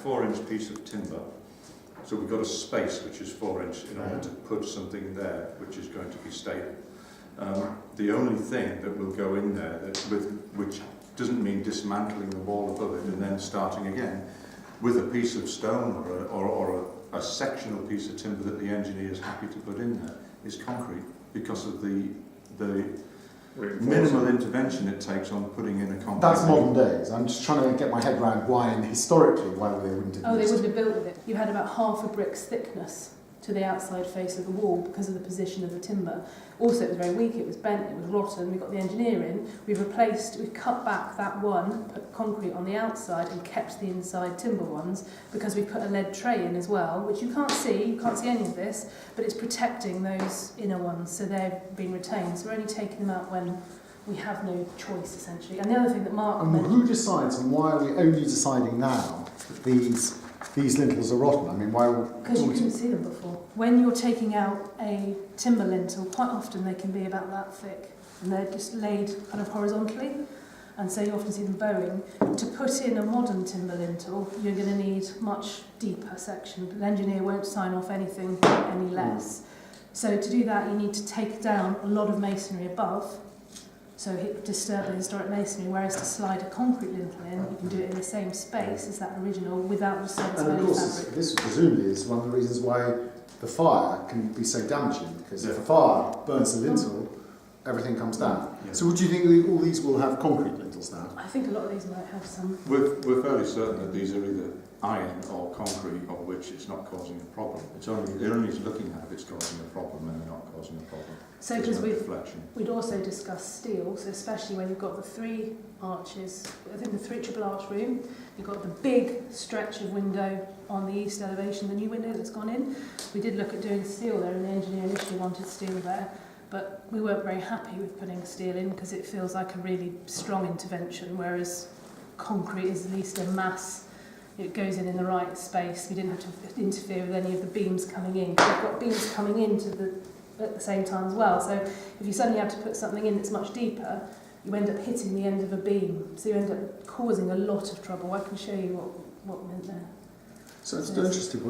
4-inch piece of timber. So we've got a space which is 4 inch in order to put something there which is going to be stable. The only thing that will go in there which doesn't mean dismantling the wall above it and then starting again with a piece of stone or a sectional piece of timber that the engineer is happy to put in there is concrete, because of the minimal intervention it takes on putting in a concrete. That's modern days. I'm just trying to get my head around why, and historically, why they wouldn't have they wouldn't have built with it. You had about half a brick's thickness to the outside face of the wall because of the position of the timber. Also, it was very weak, it was bent, it was rotten. We got the engineer in, we've cut back that one, put concrete on the outside and kept the inside timber ones, because we put a lead tray in as well, which you can't see any of this, but it's protecting those inner ones, so they've been retained. So we're only taking them out when we have no choice, essentially. And the other thing that Mark mentioned... who decides, and why are we only deciding now that these lintels are rotten? I mean, why? Because you couldn't see them before. When you're taking out a timber lintel, quite often they can be about that thick, and they're just laid kind of horizontally, and so you often see them bowing. To put in a modern timber lintel, you're going to need much deeper section. The engineer won't sign off anything any less. So to do that, you need to take down a lot of masonry above, so it disturb the historic masonry, whereas to slide a concrete lintel in, you can do it in the same space as that original without the disturbance of And of any course, fabric. this presumably is one of the reasons why the fire can be so damaging, because if a fire burns the lintel, everything comes down. Yeah. So would you think all these will have concrete lintels now? I think a lot of these might have some. We're fairly certain that these are either iron or concrete, of which it's not causing a problem. It only is looking at if it's causing a problem and they're not causing a problem. So because reflection. we'd also discussed steel, so especially when you've got the 3 arches, I think the triple arch room, you've got the big stretch of window on the east elevation, the new window that's gone in. We did look at doing steel there, and the engineer initially wanted steel there, but we weren't very happy with putting steel in because it feels like a really strong intervention, whereas concrete is at least a mass. It goes in the right space. We didn't have to interfere with any of the beams coming in. We've got beams coming into at the same time as well. So if you suddenly have to put something in that's much deeper, you end up hitting the end of a beam. So you end up causing a lot of trouble. I can show you what meant there. So it's interesting.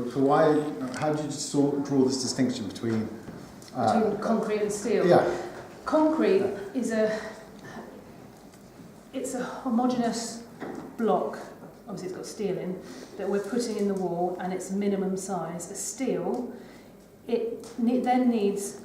How do you draw this distinction between concrete and steel? Yeah. Concrete is it's a homogeneous block. Obviously it's got steel in, that we're putting in the wall, and it's minimum size. A steel, then needs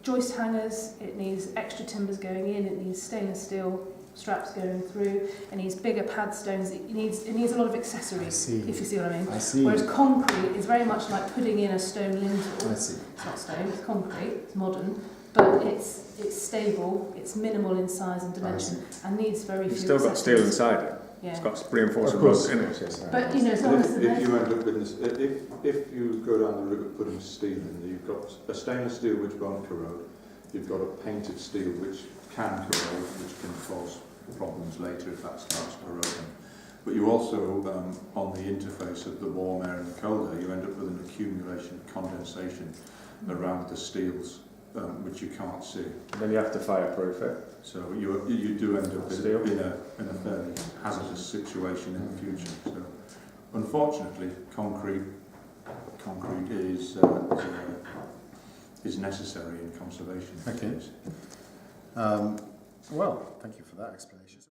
joist hangers, it needs extra timbers going in, it needs stainless steel straps going through, it needs bigger pad stones, it needs a lot of accessories, if you see what I mean. I see. Whereas concrete is very much like putting in a stone lintel. I see. It's not stone, it's concrete, it's modern, but it's stable, it's minimal in size and dimension, and needs very few It's still got steel accessories. inside it. Yeah. It's got reinforcement rods in it. Yes, But you know, as long as If you end up with this, if you go down the route of putting steel in, you've got a stainless steel which won't corrode, you've got a painted steel which can corrode, which can cause problems later if that starts corroding. But you also, on the interface of the warm air and the cold air, you end up with an accumulation, condensation around the steels, which you can't see. And then you have to fireproof it. So you do end up in a fairly hazardous situation in the future. So unfortunately, concrete is necessary in conservation. Okay. Well, thank you for that explanation.